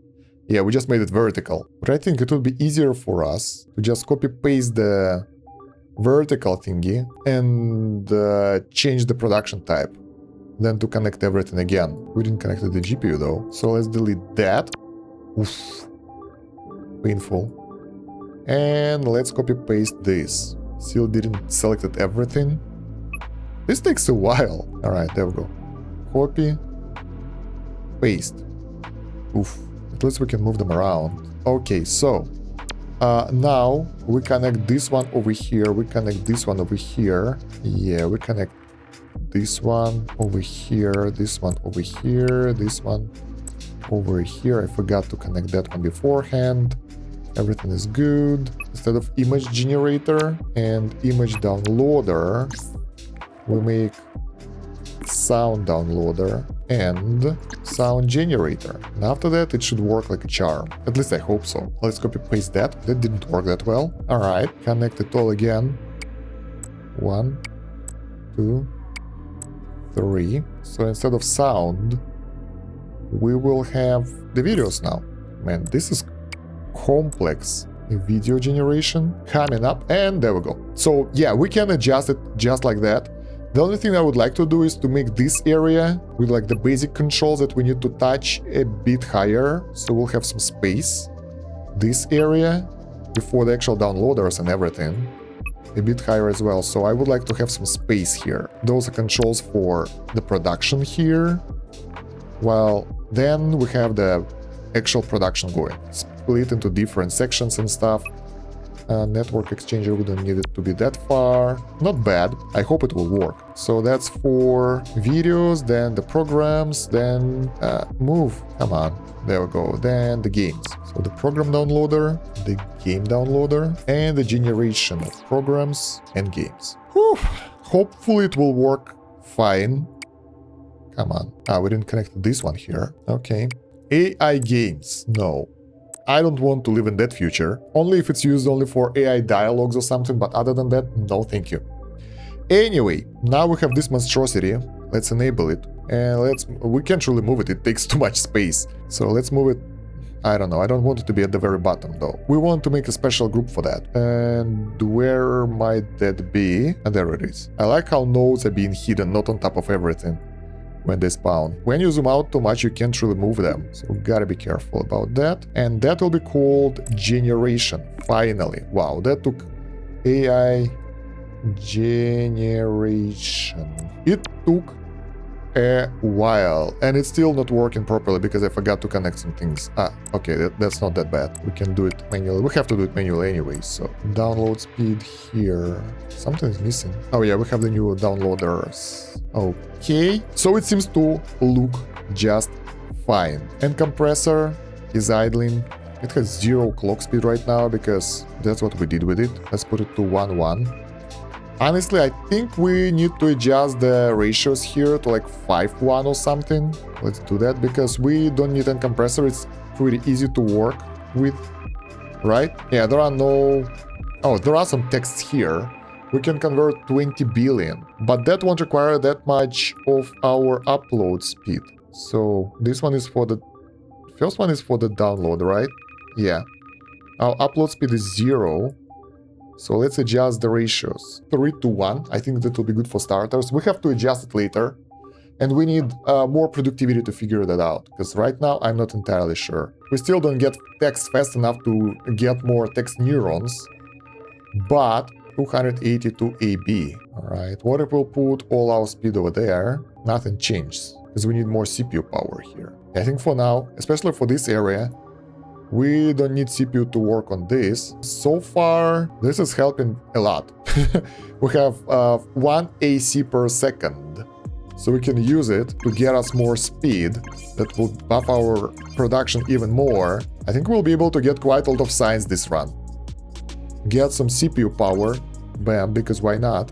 yeah, we just made it vertical. But I think it would be easier for us to just copy-paste the vertical thingy and change the production type than to connect everything again. We didn't connect to the GPU though, so let's delete that. Oof. Painful. And let's copy-paste this. Still didn't select everything. This takes a while. Alright, there we go. Copy. Paste. Oof. At least we can move them around. Okay, so now we connect this one over here. We connect this one over here. Yeah, we connect this one over here. This one over here. This one over here. I forgot to connect that one beforehand. Everything is good. Instead of image generator and image downloader, we make sound downloader and sound generator. And after that, it should work like a charm. At least I hope so. Let's copy paste that. That didn't work that well. Alright, connect it all again. 1, 2, 3. So instead of sound, we will have the videos now. Man, this is complex. Video generation coming up, and there we go. So yeah, we can adjust it just like that. The only thing I would like to do is to make this area with like the basic controls that we need to touch a bit higher, so we'll have some space. This area before the actual downloaders and everything a bit higher as well, so I would like to have some space here. Those are controls for the production here, while then we have the actual production going, split into different sections and stuff. Network exchanger, we don't need it to be that far. Not bad. I hope it will work. So that's for videos, then the programs, then move. Come on. There we go. Then the games. So the program downloader, the game downloader, and the generation of programs and games. Whew. Hopefully it will work fine. Come on. We didn't connect this one here. Okay. AI games. No. I don't want to live in that future, only if it's used only for AI dialogues or something, but other than that, no thank you. Anyway, now we have this monstrosity, let's enable it, and we can't really move it, it takes too much space. So let's move it, I don't know, I don't want it to be at the very bottom though. We want to make a special group for that. And where might that be? And there it is. I like how nodes are being hidden, not on top of everything when they spawn. When you zoom out too much, you can't really move them, so gotta be careful about that. And that will be called generation, finally. Wow, that took AI generation. It took a while, and it's still not working properly because I forgot to connect some things. Okay, that's not that bad. We can do it manually. We have to do it manually anyway, so download speed here. Something is missing. Oh yeah, we have the new downloaders. Okay, so it seems to look just fine. And compressor is idling. It has 0 clock speed right now because that's what we did with it. Let's put it to 1.1. Honestly, I think we need to adjust the ratios here to like 5:1 or something. Let's do that because we don't need a compressor. It's pretty easy to work with, right? Yeah, there are no... Oh, there are some texts here. We can convert 20 billion, but that won't require that much of our upload speed. So this one is for the... First one is for the download, right? Yeah. Our upload speed is 0. So let's adjust the ratios. 3:1. I think that will be good for starters. We have to adjust it later. And we need more productivity to figure that out. Because right now, I'm not entirely sure. We still don't get text fast enough to get more text neurons. But 282 AB. Alright, what if we'll put all our speed over there? Nothing changes. Because we need more CPU power here. I think for now, especially for this area, we don't need CPU to work on this. So far, this is helping a lot. We have 1 AC per second. So we can use it to get us more speed that will buff our production even more. I think we'll be able to get quite a lot of science this run. Get some CPU power. Bam, because why not?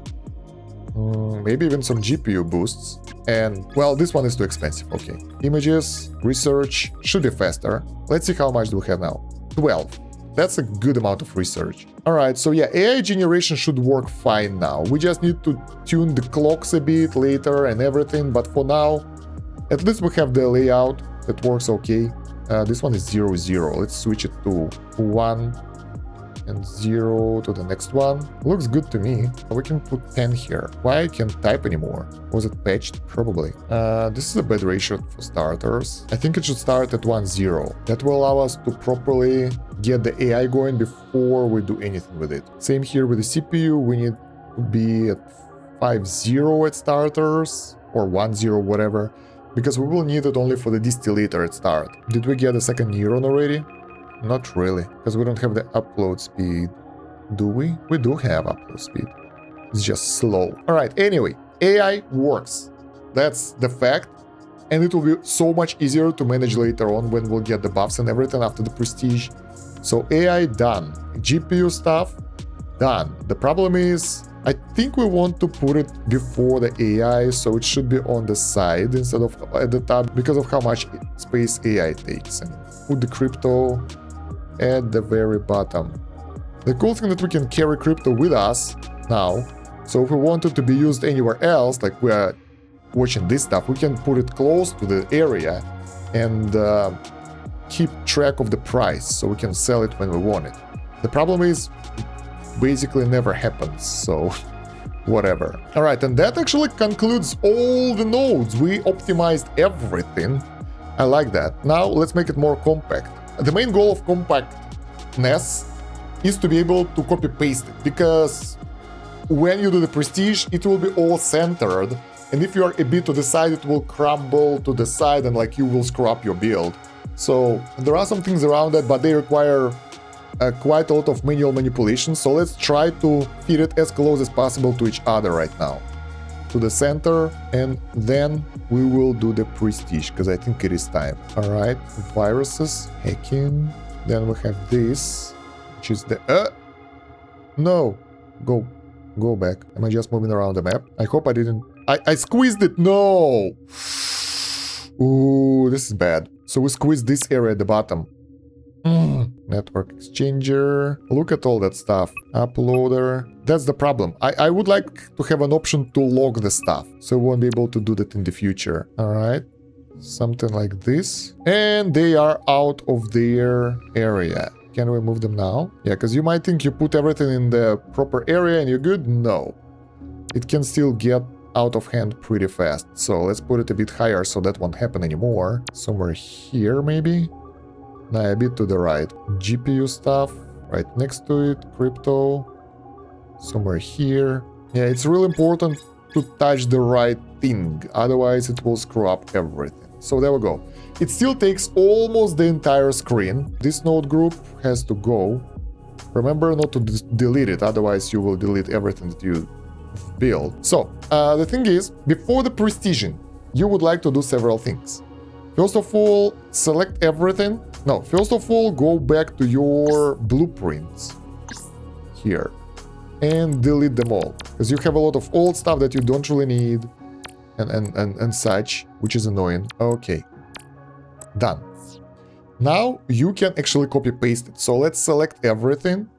Maybe even some GPU boosts. And, well, this one is too expensive. Okay. Images, research, should be faster. Let's see how much do we have now. 12. That's a good amount of research. Alright, so yeah, AI generation should work fine now. We just need to tune the clocks a bit later and everything, but for now, at least we have the layout that works okay. This one is 0, 0. Let's switch it to 1 and 0 to the next one. Looks good to me. We can put 10 here. Why I can't type anymore? Was it patched? Probably. This is a bad ratio for starters. I think it should start at 1, 0. That will allow us to properly get the AI going before we do anything with it. Same here with the CPU. We need to be at 5, 0 at starters, or 1, 0, whatever, because we will need it only for the distillator at start. Did we get a second neuron already? Not really, because we don't have the upload speed. Do we? We do have upload speed. It's just slow. Alright, anyway, AI works. That's the fact. And it will be so much easier to manage later on when we'll get the buffs and everything after the prestige. So AI done. GPU stuff done. The problem is, I think we want to put it before the AI, so it should be on the side instead of at the top because of how much space AI takes. And put the crypto at the very bottom. The cool thing that we can carry crypto with us now, so if we want it to be used anywhere else, like we are watching this stuff, we can put it close to the area and keep track of the price, so we can sell it when we want it. The problem is, it basically never happens, so whatever. Alright, and that actually concludes all the nodes. We optimized everything. I like that. Now let's make it more compact. The main goal of compactness is to be able to copy-paste it, because when you do the prestige, it will be all centered, and if you are a bit to the side, it will crumble to the side and like you will screw up your build. So there are some things around that, but they require quite a lot of manual manipulation, so let's try to fit it as close as possible to each other right now. To the center, and then we will do the prestige, because I think it is time. Alright, viruses, hacking, then we have this, which is the... No! Go back. Am I just moving around the map? I hope I didn't... I squeezed it! No! Ooh, this is bad. So we squeezed this area at the bottom. Network exchanger. Look at all that stuff. Uploader. That's the problem. I would like to have an option to log the stuff, so we won't be able to do that in the future. Alright. Something like this. And they are out of their area. Can we move them now? Yeah, because you might think you put everything in the proper area and you're good. No. It can still get out of hand pretty fast. So let's put it a bit higher so that won't happen anymore. Somewhere here, maybe? Nah, a bit to the right. GPU stuff, right next to it. Crypto, somewhere here. Yeah, it's really important to touch the right thing, otherwise it will screw up everything. So there we go. It still takes almost the entire screen. This node group has to go. Remember not to delete it, otherwise you will delete everything that you build. So, the thing is, before the prestiging, you would like to do several things. First of all, select everything. No, first of all, go back to your blueprints here and delete them all, because you have a lot of old stuff that you don't really need and such, which is annoying. Okay, done. Now you can actually copy paste it. So let's select everything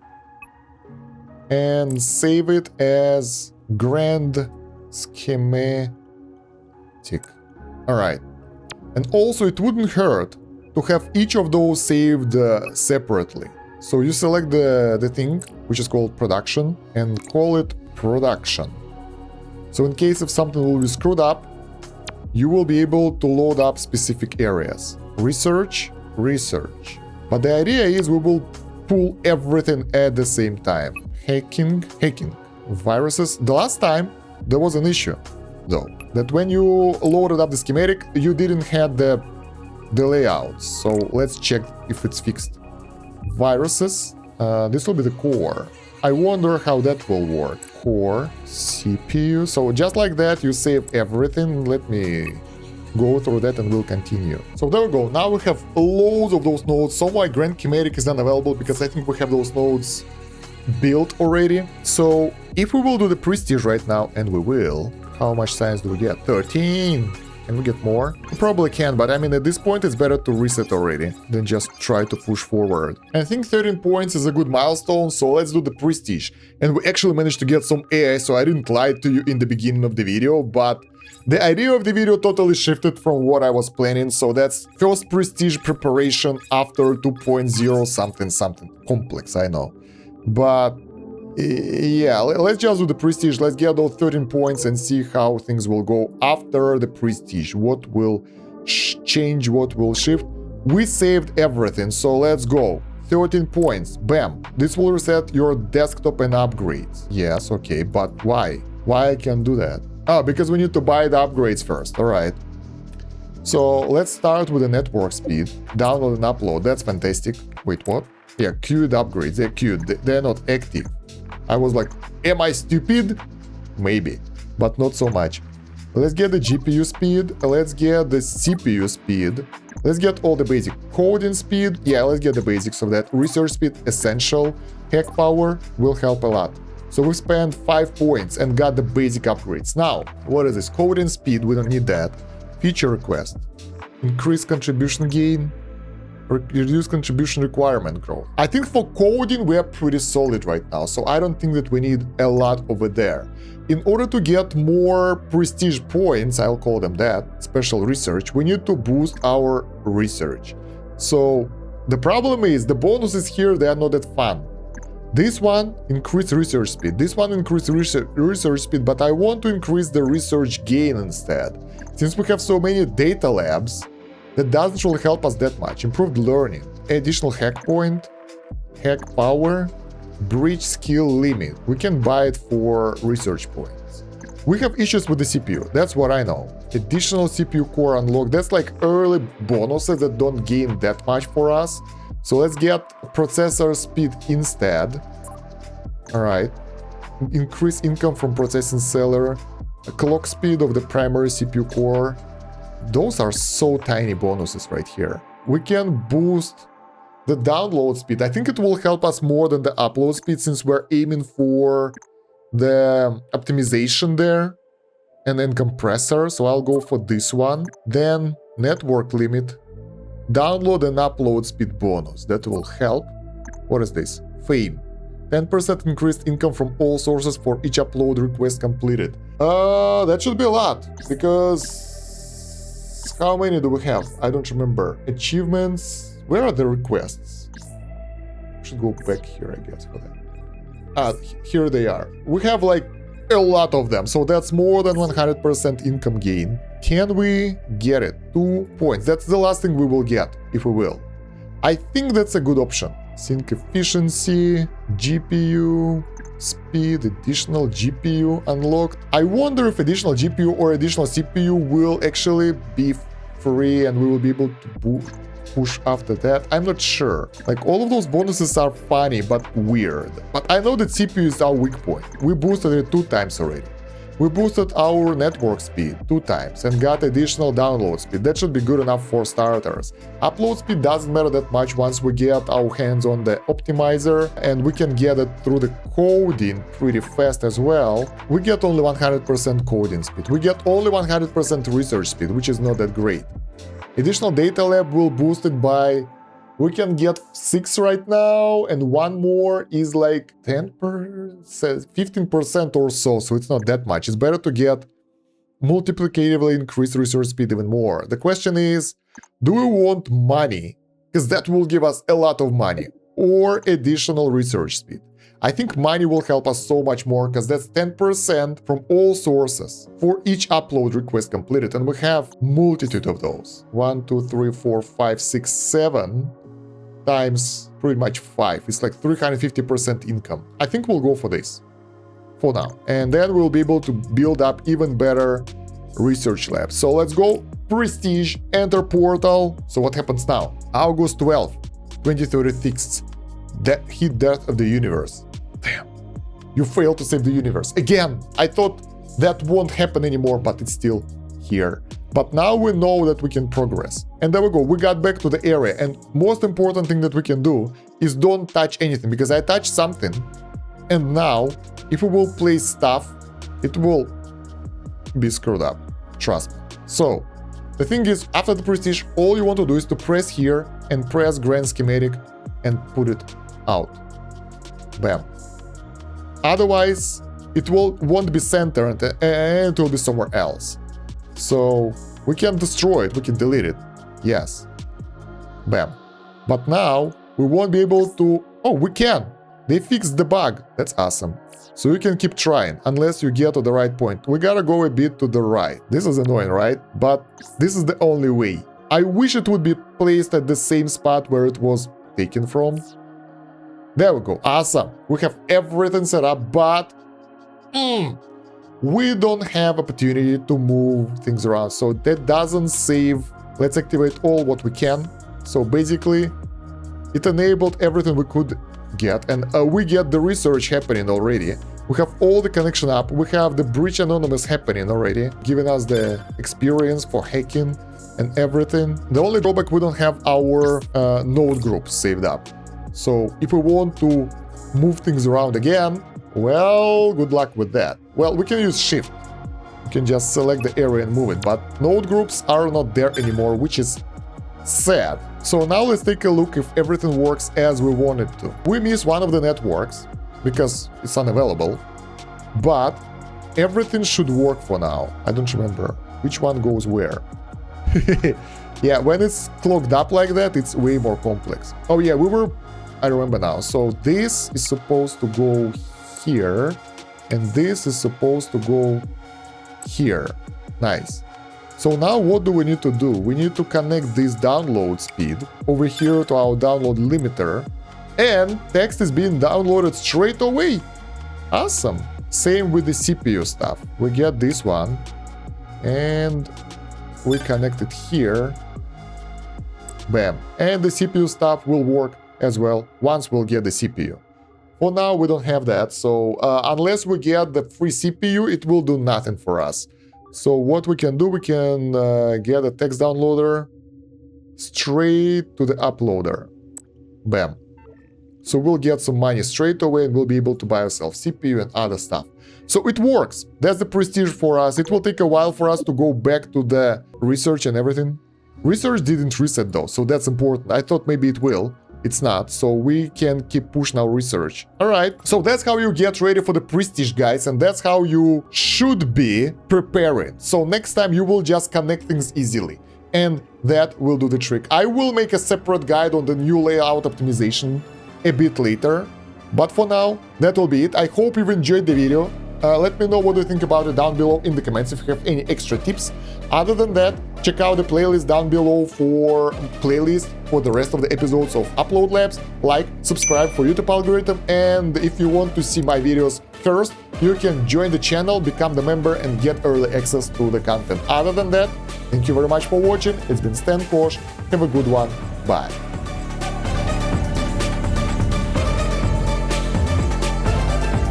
and save it as grand schematic. All right. And also it wouldn't hurt to have each of those saved separately. So you select the thing, which is called production, and call it production. So in case if something will be screwed up, you will be able to load up specific areas. Research, research. But the idea is we will pull everything at the same time. Hacking, viruses. The last time there was an issue, though, that when you loaded up the schematic, you didn't have the layouts. So let's check if it's fixed. Viruses. This will be the core. I wonder how that will work. Core, CPU. So just like that, you save everything. Let me go through that and we'll continue. So there we go. Now we have loads of those nodes. So my grand schematic is not available because I think we have those nodes built already. So if we will do the prestige right now, and we will, How much science do we get? 13. Can we get more? We probably can, but I mean, at this point, it's better to reset already than just try to push forward. I think 13 points is a good milestone, so let's do the prestige. And we actually managed to get some AI, so I didn't lie to you in the beginning of the video, but the idea of the video totally shifted from what I was planning, so that's first prestige preparation after 2.0 something something. Complex, I know. But yeah, let's just do the prestige. Let's get those 13 points and see how things will go after the prestige. What will change, what will shift. We saved everything, so let's go. 13 points, bam. This will reset your desktop and upgrades. Yes, okay, but why? Why I can do that? Oh, because we need to buy the upgrades first, alright. So let's start with the network speed. Download and upload, that's fantastic. Wait, what? Yeah, queued upgrades, they're queued, they're not active. I was like, am I stupid? Maybe, but not so much. Let's get the GPU speed, let's get the CPU speed, let's get all the basic coding speed. Yeah, let's get the basics of that. Research speed, essential, hack power will help a lot. So we spent 5 points and got the basic upgrades. Now, what is this? Coding speed, we don't need that. Feature request, increase contribution gain, reduce contribution requirement growth. I think for coding we are pretty solid right now, so I don't think that we need a lot over there. In order to get more prestige points, I'll call them that, special research, we need to boost our research. So the problem is the bonuses here, they are not that fun. This one increase research speed, this one increase research speed, but I want to increase the research gain instead. Since we have so many data labs, that doesn't really help us that much. Improved learning, additional hack point, hack power, breach skill limit. We can buy it for research points. We have issues with the CPU, that's what I know. Additional CPU core unlock, that's like early bonuses that don't gain that much for us. So let's get processor speed instead. Alright. Increase income from processing seller, clock speed of the primary CPU core. Those are so tiny bonuses right here. We can boost the download speed. I think it will help us more than the upload speed since we're aiming for the optimization there. And then compressor, so I'll go for this one. Then network limit, download and upload speed bonus. That will help. What is this? Fame. 10% increased income from all sources for each upload request completed. That should be a lot, because how many do we have? I don't remember. Achievements. Where are the requests? Should go back here, I guess, for that. Here they are. We have like a lot of them, so that's more than 100% income gain. Can we get it? 2 points. That's the last thing we will get, if we will. I think that's a good option. Sync efficiency, GPU, speed, additional GPU unlocked. I wonder if additional GPU or additional CPU will actually be free and we will be able to push after that. I'm not sure. Like, all of those bonuses are funny but weird. But I know that CPU is our weak point. We boosted it 2 times already. We boosted our network speed 2 times and got additional download speed. That should be good enough for starters. Upload speed doesn't matter that much once we get our hands on the optimizer, and we can get it through the coding pretty fast as well. We get only 100% coding speed. We get only 100% research speed, which is not that great. Additional data lab will boost it by... We can get 6 right now, and 1 more is like 10%, 15% or so it's not that much. It's better to get multiplicatively increased research speed even more. The question is, do we want money? Because that will give us a lot of money, or additional research speed. I think money will help us so much more, because that's 10% from all sources for each upload request completed, and we have multitude of those. 1, 2, 3, 4, 5, 6, 7 times pretty much 5. It's like 350% income. I think we'll go for this for now, and then we'll be able to build up even better research labs. So let's go prestige, enter portal. So what happens now? August 12, 2036. Hit death of the universe. Damn, you failed to save the universe again. I thought that won't happen anymore, but it's still here. But now we know that we can progress. And there we go, we got back to the area. And most important thing that we can do is don't touch anything, because I touched something. And now, if we will place stuff, it will be screwed up. Trust me. So, the thing is, after the prestige, all you want to do is to press here and press grand schematic and put it out. Bam. Otherwise, it won't be centered and it will be somewhere else. So, we can destroy it, we can delete it. Yes. Bam. But now, we won't be able to... Oh, we can! They fixed the bug. That's awesome. So you can keep trying, unless you get to the right point. We gotta go a bit to the right. This is annoying, right? But this is the only way. I wish it would be placed at the same spot where it was taken from. There we go. Awesome. We have everything set up, but... we don't have opportunity to move things around. So that doesn't save... Let's activate all what we can. So basically, it enabled everything we could get, and we get the research happening already. We have all the connection up. We have the breach anonymous happening already, giving us the experience for hacking and everything. The only drawback, we don't have our node groups saved up. So if we want to move things around again, well, good luck with that. Well, we can use shift. You can just select the area and move it, but node groups are not there anymore, which is sad. So now let's take a look if everything works as we want it to. We miss one of the networks because it's unavailable, but everything should work for now. I don't remember which one goes where. Yeah, when it's clogged up like that, it's way more complex. Oh yeah, I remember now. So this is supposed to go here, and this is supposed to go here. Nice. So now what do we need to do? We need to connect this download speed over here to our download limiter, and text is being downloaded straight away. Awesome. Same with the CPU stuff. We get this one and we connect it here. Bam. And the CPU stuff will work as well once we'll get the CPU. For now, we don't have that, so unless we get the free CPU, it will do nothing for us. So what we can do, we can get a text downloader straight to the uploader. Bam. So we'll get some money straight away and we'll be able to buy ourselves CPU and other stuff. So it works. That's the prestige for us. It will take a while for us to go back to the research and everything. Research didn't reset though, so that's important. I thought maybe it will. It's not, so we can keep pushing our research. Alright, so that's how you get ready for the prestige, guys, and that's how you should be preparing. So next time you will just connect things easily, and that will do the trick. I will make a separate guide on the new layout optimization a bit later, but for now, that will be it. I hope you've enjoyed the video. Let me know what you think about it down below in the comments if you have any extra tips. Other than that, check out the playlist down below for the rest of the episodes of Upload Labs. Like, subscribe for YouTube algorithm, and if you want to see my videos first, you can join the channel, become the member, and get early access to the content. Other than that, thank you very much for watching. It's been Kosh. Have a good one. Bye.